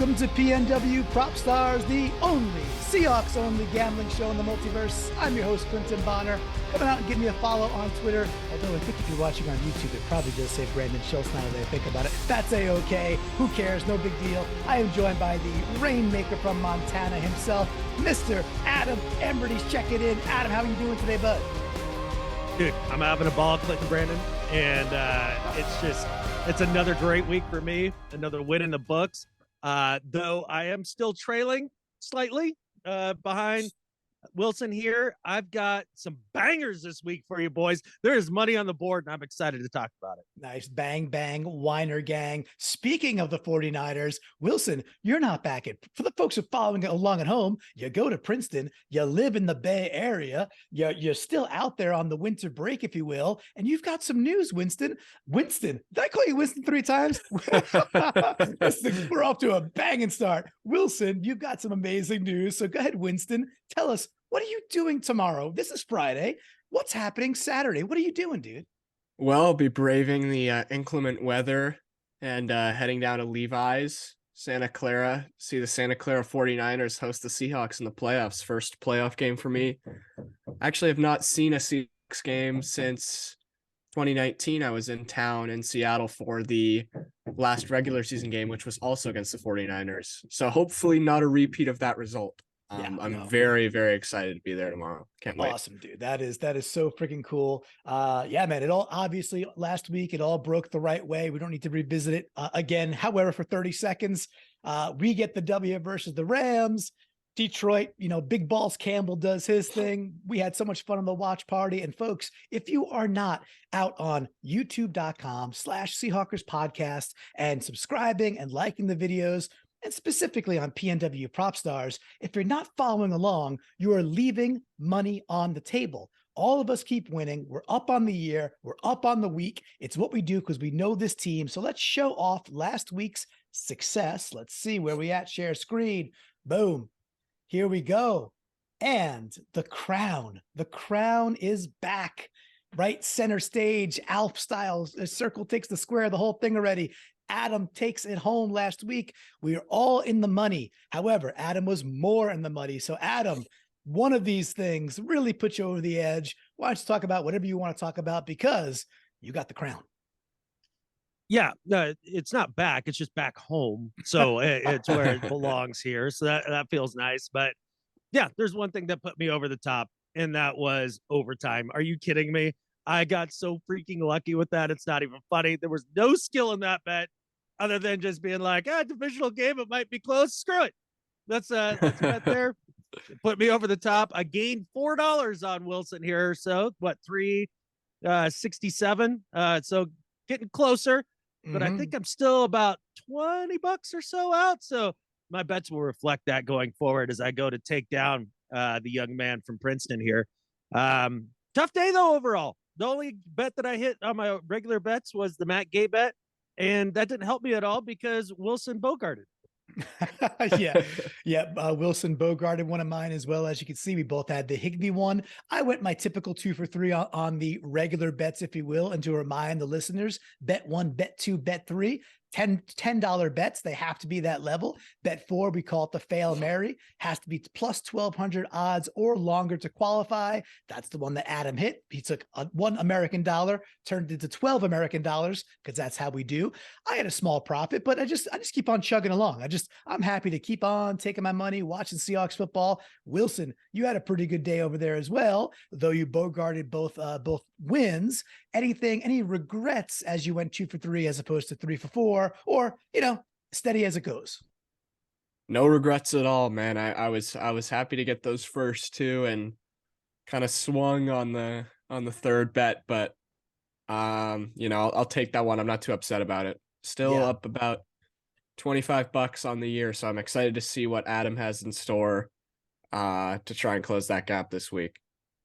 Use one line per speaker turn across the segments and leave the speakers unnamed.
Welcome to PNW Prop Stars, the only Seahawks only gambling show in the multiverse. I'm your host, Quentin Bonner. Come out and give me a follow on Twitter. Although I think if you're watching on YouTube, it probably does say Brandon Schultz now that I think about it. That's A-okay. Who cares? No big deal. I am joined by the rainmaker from Montana himself, Mr. Adam Emberty's checking in. Adam, how are you doing today, bud?
Dude, I'm having a ball clicking, Brandon, and it's another great week for me. Another win in the books. Though I am still trailing slightly behind Wilson here. I've got some bangers this week for you boys. There is money on the board, and I'm excited to talk about it.
Nice. Bang, bang, whiner gang. Speaking of the 49ers, Wilson, you're not back at, for the folks who are following along at home, you go to Princeton, you live in the Bay Area, you're still out there on the winter break, if you will, and you've got some news, Winston. Winston, did I call you Winston 3 times? We're off to a banging start. Wilson, you've got some amazing news. So go ahead, Winston. Tell us, what are you doing tomorrow? This is Friday. What's happening Saturday? What are you doing, dude?
Well, I'll be braving the inclement weather and heading down to Levi's, Santa Clara, see the Santa Clara 49ers host the Seahawks in the playoffs. First playoff game for me. Actually, have not seen a Seahawks game since 2019. I was in town in Seattle for the last regular season game, which was also against the 49ers. So hopefully not a repeat of that result. I'm very, very excited to be there tomorrow. Can't wait.
Awesome, dude. That is so freaking cool. Yeah, man, it all obviously last week, it all broke the right way. We don't need to revisit it again. However, for 30 seconds, we get the W versus the Rams. Detroit, Big Balls Campbell does his thing. We had so much fun on the watch party. And folks, if you are not out on youtube.com/Seahawkers podcast and subscribing and liking the videos, and specifically on PNW Prop Stars, if you're not following along, you are leaving money on the table. All of us keep winning. We're up on the year. We're up on the week. It's what we do because we know this team. So let's show off last week's success. Let's see where we at. Share screen. Boom. Here we go. And the crown is back. Right center stage, Alf style, a circle takes the square, the whole thing already. Adam takes it home last week. We are all in the money. However, Adam was more in the money. So Adam, one of these things really put you over the edge. Why don't you talk about whatever you want to talk about, because you got the crown.
Yeah, no, it's not back. It's just back home. So it's where it belongs here. So that feels nice. But yeah, there's one thing that put me over the top, and that was overtime. Are you kidding me? I got so freaking lucky with that. It's not even funny. There was no skill in that bet other than just being like, divisional game, it might be close. Screw it. Let's bet there. Put me over the top. I gained $4 on Wilson here. So what, 367. So getting closer, but I think I'm still about $20 or so out. So my bets will reflect that going forward as I go to take down the young man from Princeton here. Tough day though overall. The only bet that I hit on my regular bets was the Matt Gay bet, and that didn't help me at all because Wilson bogarted.
Wilson bogarted one of mine as well. As you can see, we both had the Higbee one. I went my typical 2 for 3 on the regular bets, if you will. And to remind the listeners, bet 1, bet 2, bet 3. $10 bets, they have to be that level. Bet 4, we call it the Fail Mary, has to be plus 1,200 odds or longer to qualify. That's the one that Adam hit. He took $1 American, turned it into 12 American dollars, because that's how we do. I had a small profit, but I just keep on chugging along. I'm happy to keep on taking my money, watching Seahawks football. Wilson, you had a pretty good day over there as well, though you bogarted both wins. Any regrets as you went 2 for 3 as opposed to 3 for 4, or steady as it goes?
No regrets at all, man. I was happy to get those first 2 and kind of swung on the third bet, but I'll take that one. I'm not too upset about it. Still up about $25 on the year, so I'm excited to see what Adam has in store to try and close that gap this week.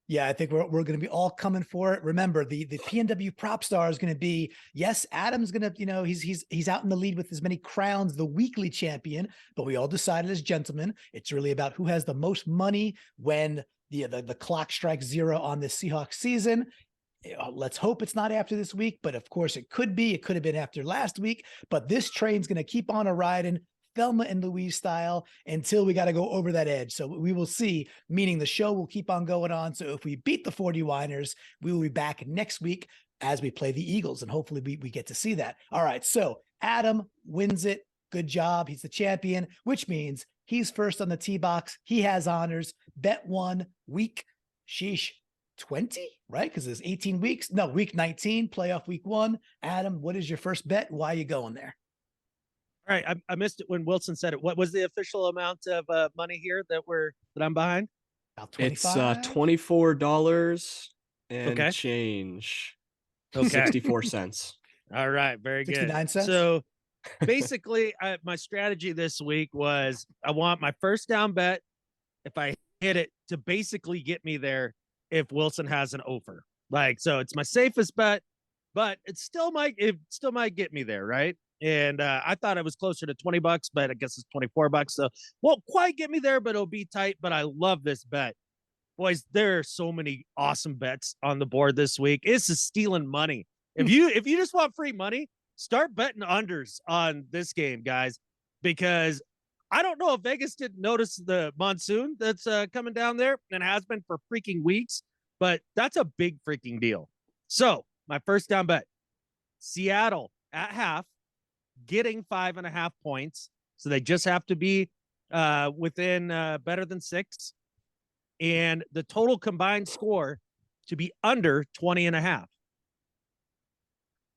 Yeah, I think we're going to be all coming for it. Remember, the PNW Prop Star is going to be, yes, Adam's going to, he's out in the lead with as many crowns, the weekly champion, but we all decided as gentlemen, it's really about who has the most money when the clock strikes 0 on this Seahawks season. Let's hope it's not after this week, but of course it could be. It could have been after last week, but this train's going to keep on a riding. Thelma and Louise style until we got to go over that edge. So we will see, meaning the show will keep on going on. So if we beat the 49ers, we will be back next week as we play the Eagles, and hopefully we get to see that. All right, so Adam wins it. Good job. He's the champion, which means he's first on the tee box. He has honors. Bet 1 week, sheesh, 20, right? Because there's 18 weeks. No, week 19, playoff week 1. Adam, what is your first bet? Why are you going there?
All right, I missed it when Wilson said it. What was the official amount of money here that I'm behind?
About
25? It's $24 and change.
Okay.
64 cents.
All right, very good.
69 cents.
So basically, my strategy this week was I want my first down bet, if I hit it, to basically get me there if Wilson has an over. Like, so it's my safest bet, but it still might get me there, right? And I thought it was closer to $20, but I guess it's $24. So won't quite get me there, but it'll be tight. But I love this bet. Boys, there are so many awesome bets on the board this week. This is stealing money. If you just want free money, start betting unders on this game, guys, because I don't know if Vegas didn't notice the monsoon that's coming down there and has been for freaking weeks, but that's a big freaking deal. So my first down bet, Seattle at half, getting 5.5 points. So they just have to be within better than 6. And the total combined score to be under 20.5.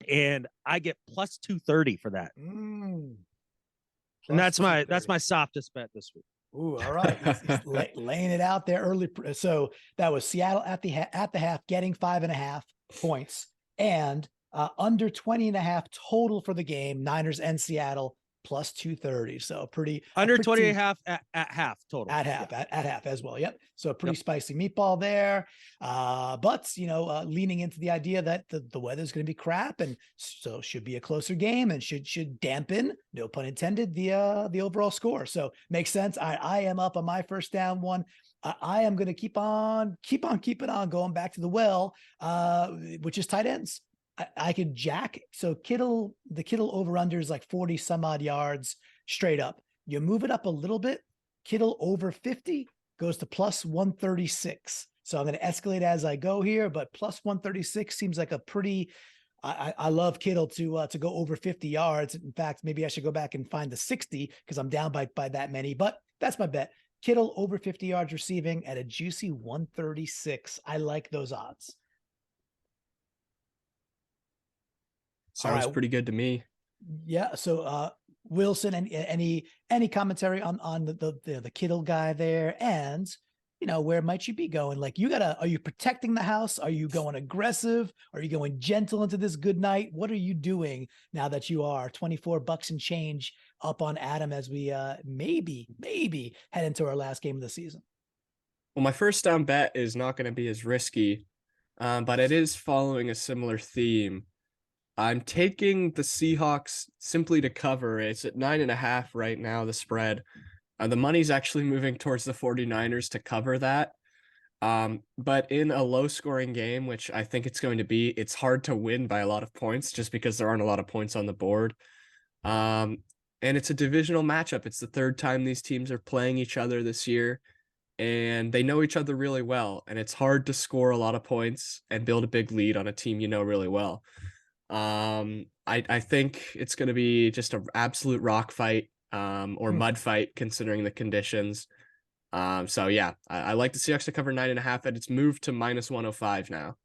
And I get plus 230 for that. And that's my softest bet this week.
Ooh, all right. He's laying it out there early. So that was Seattle at the half, getting 5.5 points, and under 20.5 total for the game. Niners and Seattle plus 230. So pretty
under 20.5 at half total.
At half as well. Yep. So a pretty spicy meatball there. But leaning into the idea that the weather's going to be crap, and so should be a closer game and should dampen, no pun intended, the overall score. So makes sense. I am up on my first down one. I am going to keep on keeping on going back to the well, which is tight ends. I could jack. So the Kittle over under is like 40 some odd yards straight up. You move it up a little bit. Kittle over 50 goes to plus 136. So I'm going to escalate as I go here, but plus 136 seems like a pretty, I love Kittle to go over 50 yards. In fact, maybe I should go back and find the 60 because I'm down by that many, but that's my bet. Kittle over 50 yards receiving at a juicy 136. I like those odds.
Sounds pretty good to me.
Yeah. So Wilson, and any commentary on the Kittle guy there, and where might you be going? Like, are you protecting the house? Are you going aggressive? Are you going gentle into this good night? What are you doing now that you are $24 and change up on Adam as we maybe head into our last game of the season?
Well, my first down bet is not going to be as risky, but it is following a similar theme. I'm taking the Seahawks simply to cover. It's at 9.5 right now, the spread. The money's actually moving towards the 49ers to cover that. But in a low-scoring game, which I think it's going to be, it's hard to win by a lot of points just because there aren't a lot of points on the board. And it's a divisional matchup. It's the third time these teams are playing each other this year, and they know each other really well. And it's hard to score a lot of points and build a big lead on a team you know really well. I think it's going to be just an absolute rock fight, or mud fight considering the conditions. So yeah, I like the Seahawks to cover 9.5, and it's moved to minus 105 now.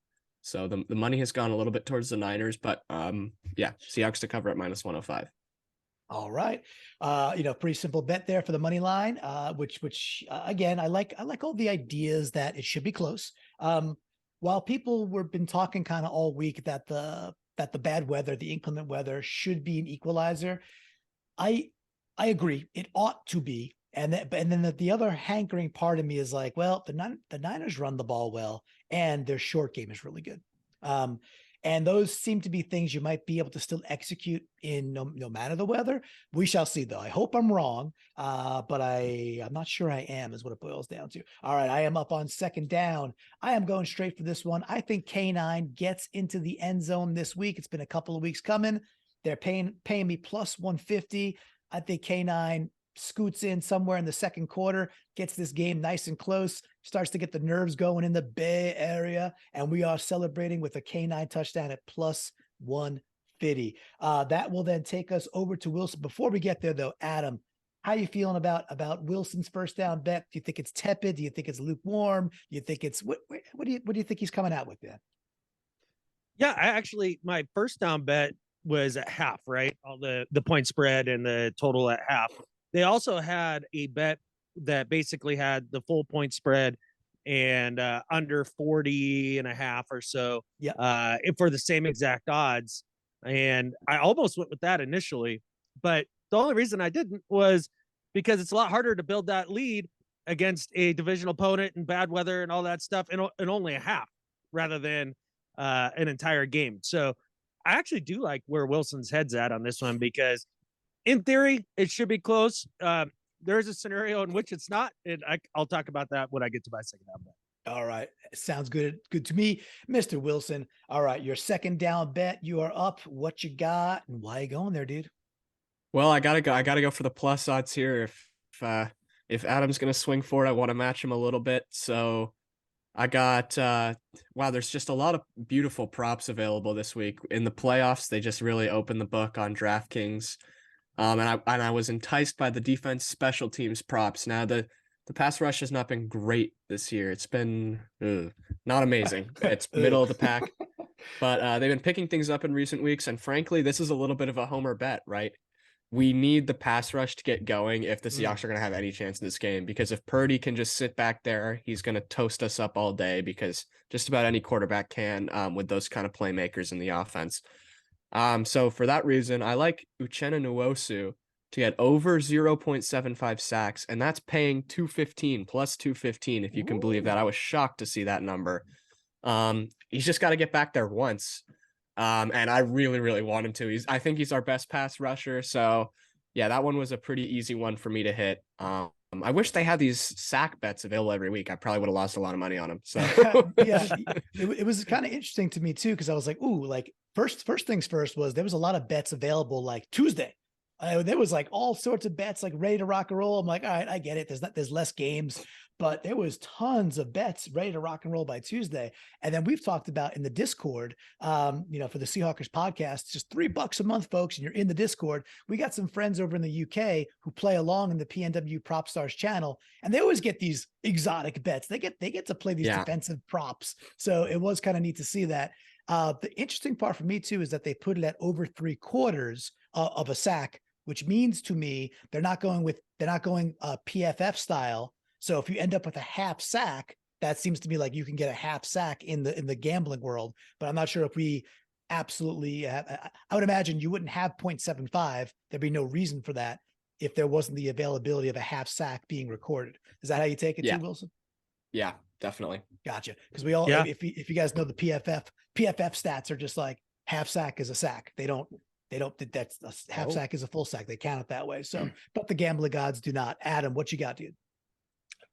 So the money has gone a little bit towards the Niners, but yeah, Seahawks to cover at minus 105.
All right. Pretty simple bet there for the money line, which again, I like all the ideas that it should be close. While people been talking kind of all week that the bad weather, the inclement weather should be an equalizer, I agree. It ought to be. And then the other hankering part of me is like, well, the Niners run the ball well, and their short game is really good. And those seem to be things you might be able to still execute in no matter the weather. We shall see, though. I hope I'm wrong, but I'm not sure I am, is what it boils down to. All right, I am up on second down. I am going straight for this one. I think K9 gets into the end zone this week. It's been a couple of weeks coming. They're paying me plus 150. I think K9 scoots in somewhere in the second quarter, gets this game nice and close, starts to get the nerves going in the Bay Area, and we are celebrating with a K9 touchdown at plus 150. That will then take us over to Wilson. Before we get there, though, Adam, how you feeling about Wilson's first down bet? Do you think it's tepid? Do you think it's lukewarm? Do you think it's what do you think he's coming out with then?
Yeah, I actually my first down bet was at half, right? All the point spread and the total at half. They also had a bet that basically had the full point spread and under 40 and a half or so.
Yeah.
For the same exact odds. And I almost went with that initially, but the only reason I didn't was because it's a lot harder to build that lead against a divisional opponent and bad weather and all that stuff in only a half rather than an entire game. So I actually do like where Wilson's head's at on this one because in theory, it should be close. There's a scenario in which it's not, and I'll talk about that when I get to my second down bet.
All right. Sounds good. Good to me, Mr. Wilson. All right. Your second down bet. You are up. What you got and why you going there, dude?
Well, I gotta go for the plus odds here. If Adam's gonna swing for it, I want to match him a little bit. So I got wow, there's just a lot of beautiful props available this week. In the playoffs, they just really opened the book on DraftKings. And I was enticed by the defense special teams props. Now the pass rush has not been great this year. It's been not amazing. It's middle of the pack. But they've been picking things up in recent weeks, and frankly, this is a little bit of a homer bet, right? We need the pass rush to get going if the Seahawks are going to have any chance in this game, because if Purdy can just sit back there, he's going to toast us up all day, because just about any quarterback can with those kind of playmakers in the offense. So for that reason, I like Uchenna Nwosu to get over 0.75 sacks, and that's paying 215 plus 215, if you can believe that. I was shocked to see that number. He's just got to get back there once. And I really, really want him to. I think he's our best pass rusher. So yeah, that one was a pretty easy one for me to hit. I wish they had these sack bets available every week. I probably would have lost a lot of money on them. So
yeah, it was kind of interesting to me too, because I was like, ooh, like first things first was there was a lot of bets available like Tuesday. There was like all sorts of bets like ready to rock and roll. I'm like, all right, I get it. There's less games, but there was tons of bets ready to rock and roll by Tuesday. And then we've talked about in the Discord, for the Seahawkers podcast, just $3 a month, folks. And you're in the Discord. We got some friends over in the UK who play along in the PNW Prop Stars channel, and they always get these exotic bets. They get to play these defensive props. So it was kind of neat to see that. The interesting part for me too is that they put it at over 3/4 of a sack, which means to me they're not going PFF style. So if you end up with a half sack, that seems to me like you can get a half sack in the gambling world. But I'm not sure if we absolutely have. I would imagine you wouldn't have 0.75. There'd be no reason for that if there wasn't the availability of a half sack being recorded. Is that how you take it too, Wilson?
Yeah, definitely.
Gotcha. Because we all, if you guys know the PFF stats are just like half sack is a sack. They don't that's a half sack is a full sack. They count it that way. So, but the gambling gods do not. Adam, what you got, dude?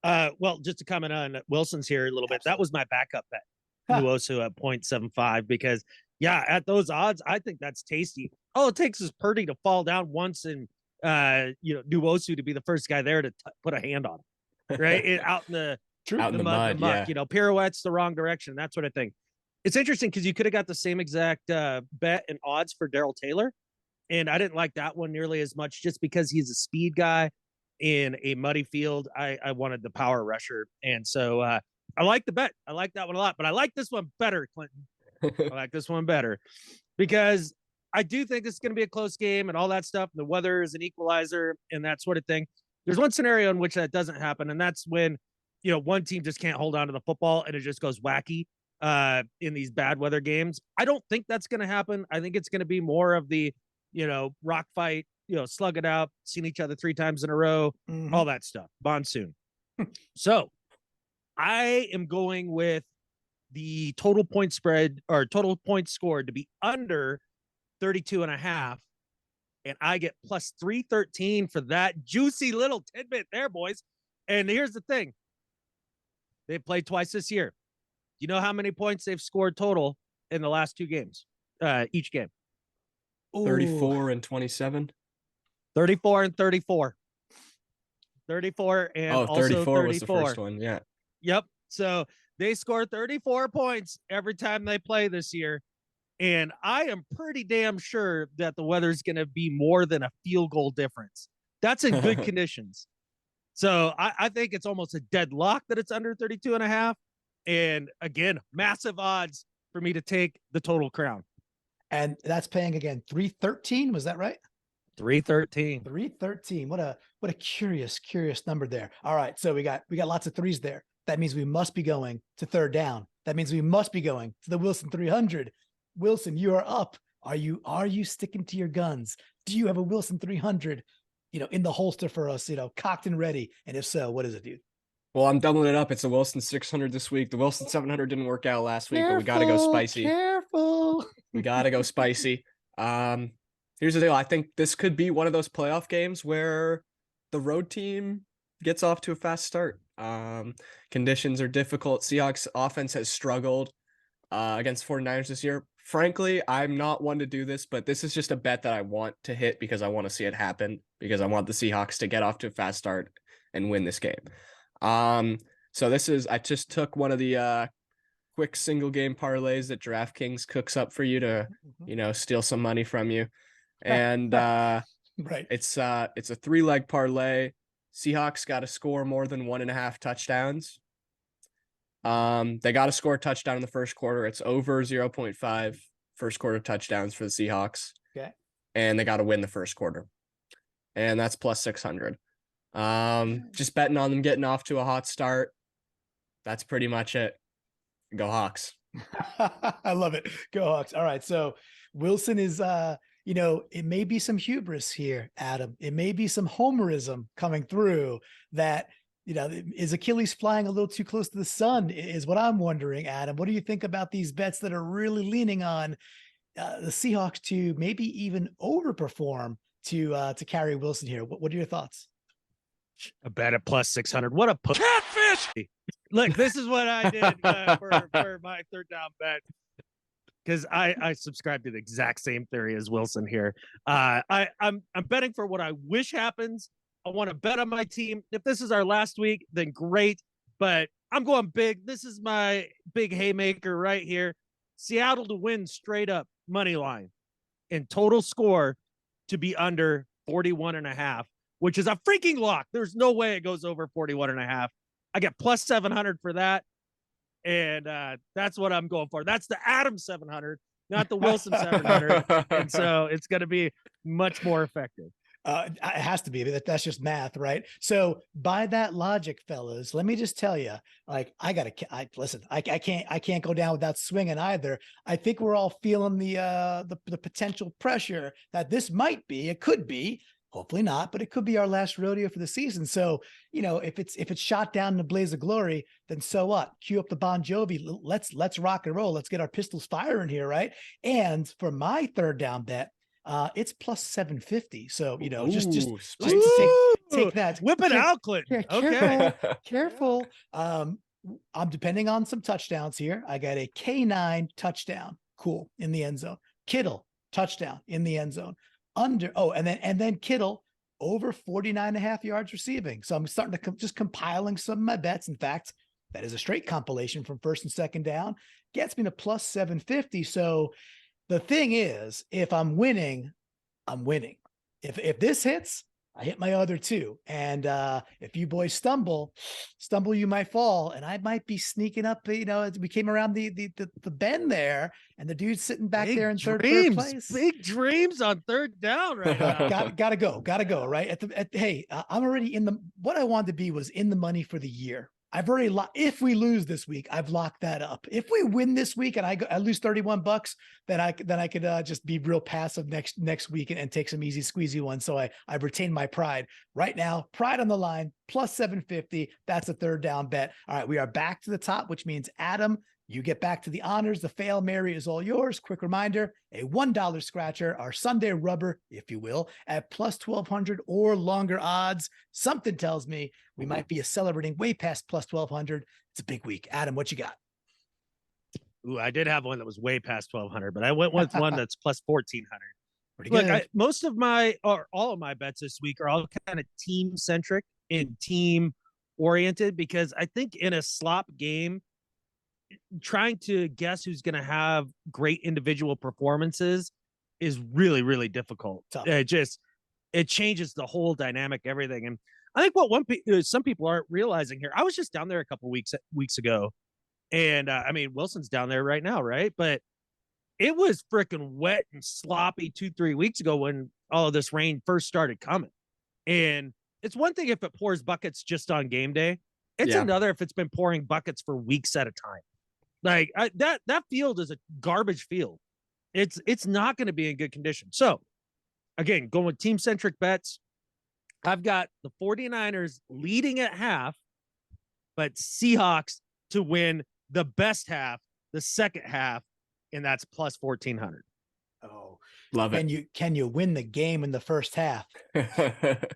Well, just to comment on Wilson's here a little bit, that was my backup bet. Nwosu at 0.75, because at those odds, I think that's tasty. All it takes is Purdy to fall down once and Nwosu to be the first guy there to put a hand on him, right? Out in the mud, pirouettes the wrong direction, that sort of thing. It's interesting because you could have got the same exact bet and odds for Darrell Taylor, and I didn't like that one nearly as much just because he's a speed guy in a muddy field. I wanted the power rusher, and so I like the bet. I like that one a lot, but I like this one better, Clinton. I like this one better because I do think this is going to be a close game and all that stuff. The weather is an equalizer and that sort of thing. There's one scenario in which that doesn't happen, and that's when one team just can't hold on to the football and it just goes wacky in these bad weather games. I don't think that's going to happen. I think it's going to be more of the rock fight, slug it out, seen each other 3 times in a row, all that stuff. Monsoon. So I am going with the total point spread or total points scored to be under 32.5. And I get plus 313 for that juicy little tidbit there, boys. And here's the thing. They played twice this year. Do you know how many points they've scored total in the last 2 games, each game?
34 and 27.
34 and 34. 34 and
Oh,
also
34 was the
34.
first one. Yeah.
Yep. So they score 34 points every time they play this year. And I am pretty damn sure that the weather's going to be more than a field goal difference. That's in good conditions. So I think it's almost a deadlock that it's under 32 and a half. And again, massive odds for me to take the total crown.
And that's paying again 313. Was that right?
313.
313. What a curious number there. All right, so we got lots of threes there. That means we must be going to third down. That means we must be going to the Wilson 300. Wilson, you are up. Are you sticking to your guns? Do you have a Wilson 300, in the holster for us, cocked and ready? And if so, what is it, dude?
Well, I'm doubling it up. It's a Wilson 600 this week. The Wilson 700 didn't work out last week, but we got to go spicy.
Careful.
We got to go spicy. Here's the deal. I think this could be one of those playoff games where the road team gets off to a fast start. Conditions are difficult. Seahawks offense has struggled against 49ers this year. Frankly, I'm not one to do this, but this is just a bet that I want to hit because I want to see it happen, because I want the Seahawks to get off to a fast start and win this game. So I just took one of the quick single game parlays that DraftKings cooks up for you to, steal some money from you. And
right.
It's a 3-leg parlay. Seahawks got to score more than 1.5 touchdowns. They got to score a touchdown in the first quarter. It's over 0.5 first quarter touchdowns for the Seahawks.
Okay.
And they got to win the first quarter. And that's plus 600. Just betting on them getting off to a hot start. That's pretty much it. Go Hawks.
I love it. Go Hawks. All right. So Wilson is, it may be some hubris here, Adam. It may be some homerism coming through that, is Achilles flying a little too close to the sun is what I'm wondering, Adam. What do you think about these bets that are really leaning on the Seahawks to maybe even overperform to carry Wilson here? What are your thoughts?
A bet at plus 600. What a catfish! Look, this is what I did for my third down bet, because I subscribe to the exact same theory as Wilson here. I'm betting for what I wish happens. I want to bet on my team. If this is our last week, then great. But I'm going big. This is my big haymaker right here. Seattle to win straight up money line, and total score to be under 41.5, which is a freaking lock. There's no way it goes over 41.5. I get plus 700 for that. And that's what I'm going for. That's the Adam 700, not the Wilson 700. And so it's going to be much more effective.
It has to be. That's just math, right? So by that logic, fellas, let me just tell you, like, I can't go down without swinging either. I think we're all feeling the potential pressure that this might be, it could be, hopefully not, but it could be our last rodeo for the season. So, if it's shot down in a blaze of glory, then so what? Cue up the Bon Jovi. Let's rock and roll. Let's get our pistols firing here, right? And for my third down bet, it's plus 750. So, just take that.
Whip it out, Clinton.
Okay. Careful. I'm depending on some touchdowns here. I got a K9 touchdown. Cool. In the end zone. Kittle touchdown in the end zone. And then Kittle over 49.5 yards receiving. So I'm starting to just compiling some of my bets. In fact, that is a straight compilation from first and second down. Gets me to plus 750. So the thing is, if I'm winning, I'm winning. If this hits, I hit my other two. And if you boys stumble, you might fall. And I might be sneaking up, as we came around the bend there, and the dude's sitting back there in third place.
Big dreams on third down right now.
Gotta go, right? Hey, I'm already what I wanted to be was in the money for the year. I've already if we lose this week, I've locked that up. If we win this week and I lose $31, then I could just be real passive next week and take some easy squeezy ones. So I've retained my pride. Right now, pride on the line, plus 750. That's a third down bet. All right, we are back to the top, which means Adam, you get back to the honors. The Fail Mary is all yours. Quick reminder, a $1 scratcher, our Sunday rubber, if you will, at plus 1,200 or longer odds. Something tells me we might be celebrating way past plus 1,200. It's a big week. Adam, what you got?
Ooh, I did have one that was way past 1,200, but I went with one that's plus 1,400.
Pretty
Look,
good.
most of my or all of my bets this week are all kind of team centric and team oriented because I think in a slop game, trying to guess who's going to have great individual performances is really, really difficult.
Tough.
It changes the whole dynamic, everything. And I think what some people aren't realizing here. I was just down there a couple weeks ago, and I mean Wilson's down there right now, right? But it was freaking wet and sloppy 2-3 weeks ago when all of this rain first started coming. And it's one thing if it pours buckets just on game day. It's another if it's been pouring buckets for weeks at a time. Like that field is a garbage field. It's not going to be in good condition. So again, going with team centric bets. I've got the 49ers leading at half, but Seahawks to win the best half, the second half, and that's plus 1,400.
Oh,
Love it.
Can you win the game in the first half?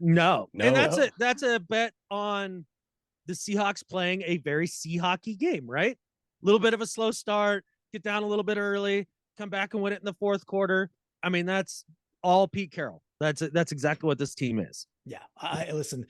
No. And
No.
that's a bet on the Seahawks playing a very Seahawky game, right? A little bit of a slow start, get down a little bit early, come back and win it in the fourth quarter. I mean, that's all Pete Carroll. That's exactly what this team is.
Yeah, I listen.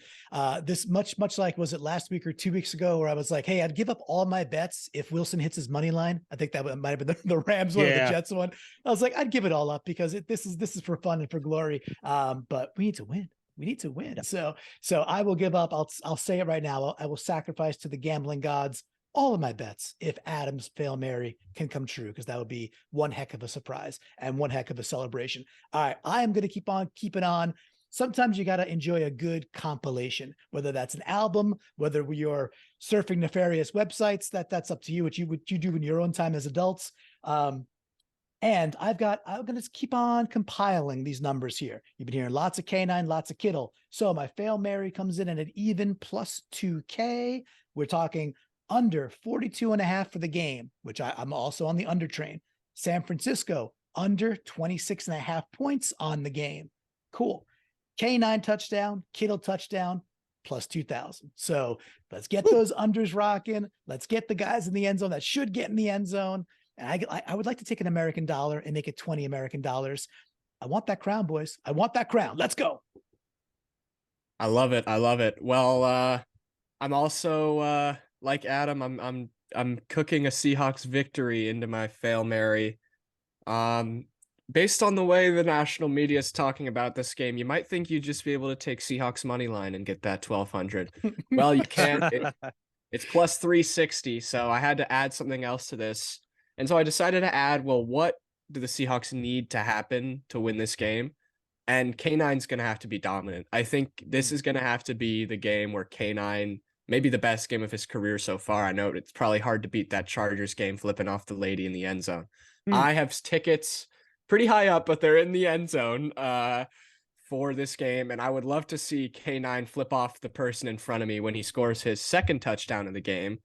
This much like, was it last week or 2 weeks ago, where I was like, "Hey, I'd give up all my bets if Wilson hits his money line." I think that might have been the Rams one or the Jets one. I was like, I'd give it all up because this is for fun and for glory. But we need to win. We need to win. So I will give up. I'll say it right now. I will sacrifice to the gambling gods all of my bets if Adam's Hail Mary can come true, because that would be one heck of a surprise and one heck of a celebration. All right, I am going to keep on keeping on. Sometimes you got to enjoy a good compilation, whether that's an album, whether you're surfing nefarious websites, that's up to you, what you do in your own time as adults. And I'm going to keep on compiling these numbers here. You've been hearing lots of K9, lots of Kittle. So my Hail Mary comes in at an even plus 2K. We're talking under 42.5 for the game, which I'm also on the under train. San Francisco under 26.5 points on the game. Cool. K9 touchdown, Kittle touchdown, plus 2,000. So let's get those unders rocking. Let's get the guys in the end zone that should get in the end zone. And I would like to take an American dollar and make it 20 American dollars. I want that crown, boys. I want that crown. Let's go.
I love it. I love it. Well, I'm also like Adam. I'm cooking a Seahawks victory into my Hail Mary. Based on the way the national media is talking about this game, you might think you'd just be able to take Seahawks money line and get that 1,200. Well, you can't. It's plus 360, so I had to add something else to this. And so I decided to add, well, what do the Seahawks need to happen to win this game? And K9's going to have to be dominant. I think this is going to have to be the game where K9, maybe the best game of his career so far. I know it's probably hard to beat that Chargers game flipping off the lady in the end zone. I have tickets pretty high up, but they're in the end zone for this game. And I would love to see K9 flip off the person in front of me when he scores his second touchdown of the game.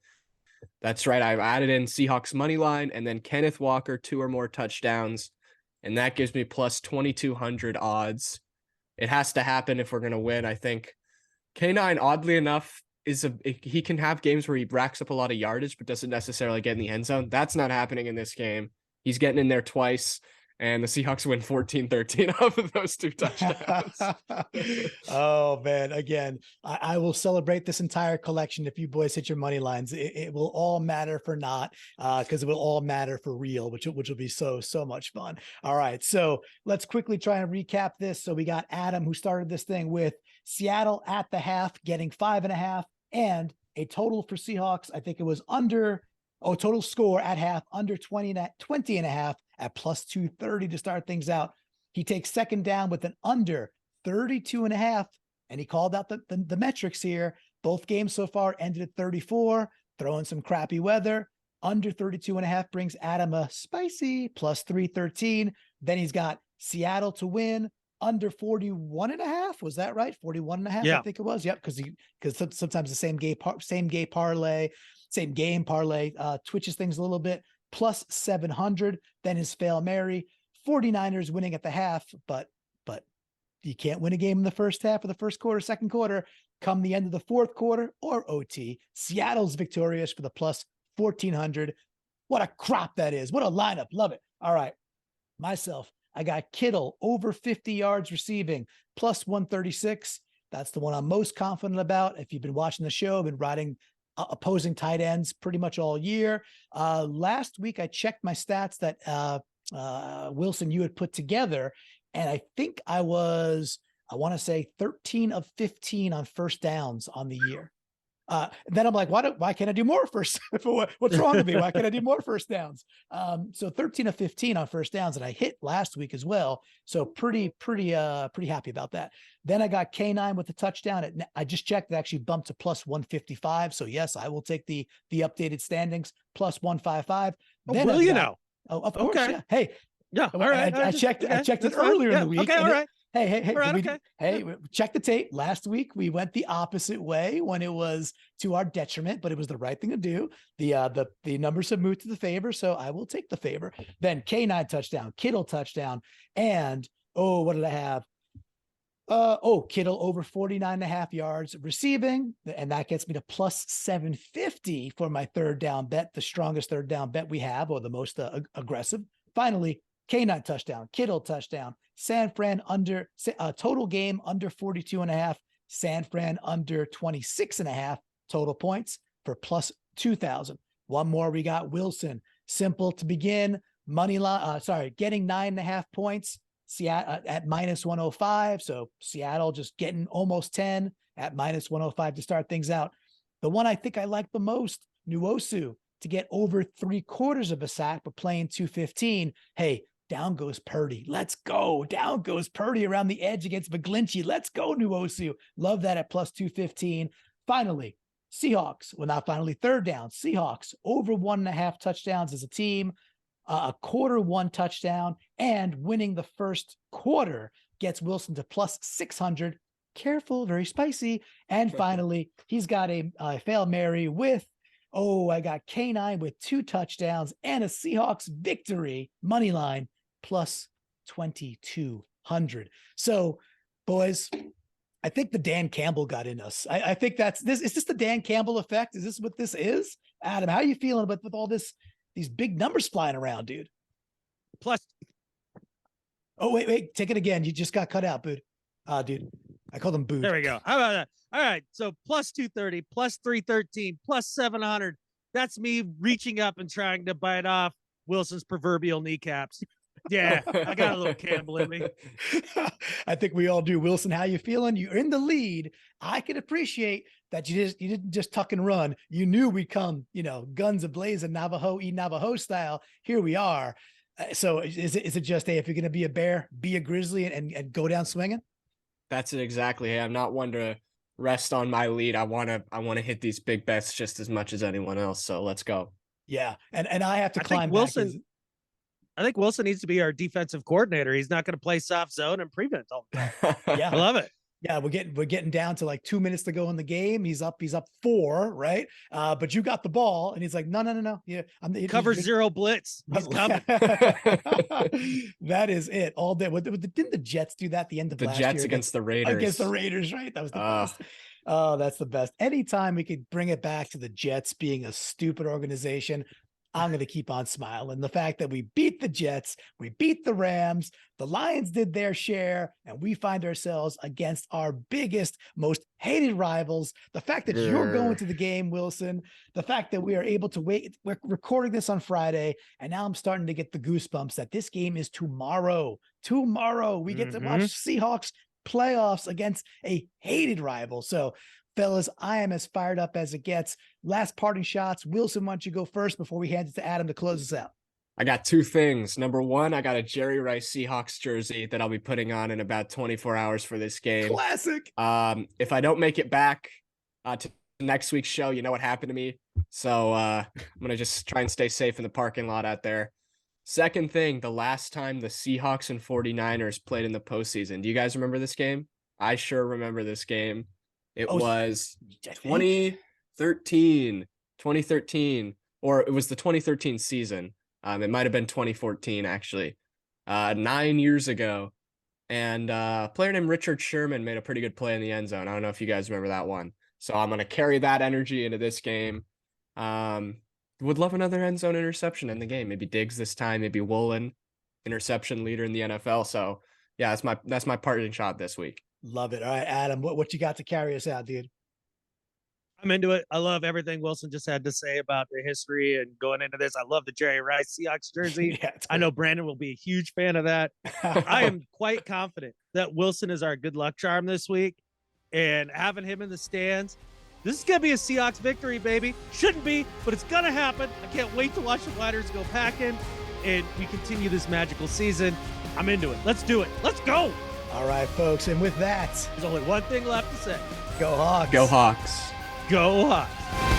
That's right. I've added in Seahawks money line and then Kenneth Walker, 2 or more touchdowns. And that gives me plus 2,200 odds. It has to happen if we're going to win. I think K9, oddly enough, he can have games where he racks up a lot of yardage, but doesn't necessarily get in the end zone. That's not happening in this game. He's getting in there twice, and the Seahawks win 14-13 off of those 2 touchdowns.
Oh, man. Again, I will celebrate this entire collection if you boys hit your money lines. It will all matter for not, because it will all matter for real, which will be so much fun. All right. So let's quickly try and recap this. So we got Adam, who started this thing with Seattle at the half, getting 5.5, and a total for Seahawks. I think it was total score at half, under 20.5 at plus 230 to start things out. He takes second down with an under 32.5, and he called out the metrics here. Both games so far ended at 34, throwing some crappy weather. Under 32.5 brings Adam a spicy plus 313. Then he's got Seattle to win under 41.5. Was that right? 41.5,
yeah.
I think it was. Yep, because sometimes the same game parlay twitches things a little bit. Plus 700. Then his Hail Mary. 49ers winning at the half, but you can't win a game in the first half or the first quarter, second quarter. Come the end of the fourth quarter or OT, Seattle's victorious for the plus 1,400. What a crop that is. What a lineup. Love it. All right. Myself, I got Kittle over 50 yards receiving, plus 136. That's the one I'm most confident about. If you've been watching the show, I've been riding opposing tight ends pretty much all year. Last week, I checked my stats that Wilson, you had put together, and I think I want to say 13 of 15 on first downs on the year. Then I'm like, why can't I do more first? What's wrong with me? Why can't I do more first downs? So 13 of 15 on first downs, and I hit last week as well. So pretty happy about that. Then I got K9 with the touchdown. I just checked, it actually bumped to plus 155. So yes, I will take the updated standings, plus 155.
Then will you know?
Oh, of course.
Okay.
Yeah. Hey,
yeah. All right.
I checked it earlier in the week.
Okay. All right.
Hey,
right,
hey, check the tape. Last week we went the opposite way when it was to our detriment, but it was the right thing to do. The numbers have moved to the favor, so I will take the favor. Then K9 touchdown, Kittle touchdown, and what did I have? Kittle over 49.5 yards receiving, and that gets me to plus 750 for my third down bet, the strongest third down bet we have, or the most aggressive. Finally, K9 touchdown, Kittle touchdown, San Fran under total game under 42.5, San Fran under 26.5 total points for plus 2,000. One more, we got Wilson, simple to begin, money line, getting 9.5 points, Seattle at minus 105. So Seattle just getting almost 10 at minus 105 to start things out. The one I think I like the most, Nwosu, to get over 3/4 of a sack, but playing 215. Hey, down goes Purdy. Let's go. Down goes Purdy around the edge against McGlinchey. Let's go, Nwosu. Love that at plus 215. Finally, Seahawks. Well, not finally, third down. Seahawks over 1.5 touchdowns as a team. A quarter 1 touchdown, and winning the first quarter gets Wilson to plus 600. Careful, very spicy. And finally, he's got a Hail Mary with, I got K9 with 2 touchdowns and a Seahawks victory money line plus 2,200. So, boys, I think the Dan Campbell got in us. I think that's this. Is this the Dan Campbell effect? Is this what this is? Adam, how are you feeling with all this? These big numbers flying around, dude.
Plus.
Oh, wait. Take it again. You just got cut out, Bood. Dude. I called him Bood.
There we go. How about that? All right. So plus 230, plus 313, plus 700. That's me reaching up and trying to bite off Wilson's proverbial kneecaps. Yeah, I got a little Campbell in me.
I think we all do. Wilson, how you feeling? You're in the lead. I can appreciate that you didn't just tuck and run. You knew we'd come, guns ablazing, Navajo style. Here we are. So is it just, hey, if you're going to be a bear, be a grizzly and go down swinging?
That's it exactly. Hey, I'm not one to rest on my lead. I want to hit these big bets just as much as anyone else. So let's go.
Yeah, and I have to climb back.
I think Wilson needs to be our defensive coordinator. He's not going to play soft zone and prevent all the time.
Yeah,
I love it.
Yeah, we're getting down to like 2 minutes to go in the game. He's up 4, right? But you got the ball, and he's like, no. Yeah,
cover zero blitz. He's coming.
That is it all day. Didn't the Jets do that at the end of
the
last
Jets
year
against the Raiders?
Against the Raiders, right? That was the best. Oh, that's the best. Anytime we could bring it back to the Jets being a stupid organization, I'm going to keep on smiling. The fact that we beat the Jets, we beat the Rams, the Lions did their share, and we find ourselves against our biggest, most hated rivals. The fact that you're going to the game, Wilson, the fact that we are able to wait, we're recording this on Friday, and now I'm starting to get the goosebumps that this game is tomorrow. Tomorrow, we get to watch Seahawks playoffs against a hated rival. So, fellas, I am as fired up as it gets. Last parting shots. Wilson, why don't you go first before we hand it to Adam to close us out?
I got 2 things. Number 1, I got a Jerry Rice Seahawks jersey that I'll be putting on in about 24 hours for this game.
Classic.
If I don't make it back to next week's show, you know what happened to me. So I'm going to just try and stay safe in the parking lot out there. Second thing, the last time the Seahawks and 49ers played in the postseason. Do you guys remember this game? I sure remember this game. It was 2013, or it was the 2013 season. It might have been 2014, actually, 9 years ago. And a player named Richard Sherman made a pretty good play in the end zone. I don't know if you guys remember that one. So I'm going to carry that energy into this game. Would love another end zone interception in the game. Maybe Diggs this time, maybe Woolen. interception leader in the NFL. So yeah, that's my parting shot this week.
Love it. All right, Adam, what you got to carry us out, dude?
I'm into it. I love everything Wilson just had to say about the history and going into this. I love the Jerry Rice Seahawks jersey.
Yeah,
I know Brandon will be a huge fan of that. I am quite confident that Wilson is our good luck charm this week, and having him in the stands. This is going to be a Seahawks victory, baby. Shouldn't be, but it's going to happen. I can't wait to watch the Gliders go packing, and we continue this magical season. I'm into it. Let's do it. Let's go.
All right, folks. And with that,
There's only one thing left to say.
go Hawks.
Go Hawks.
Go Hawks.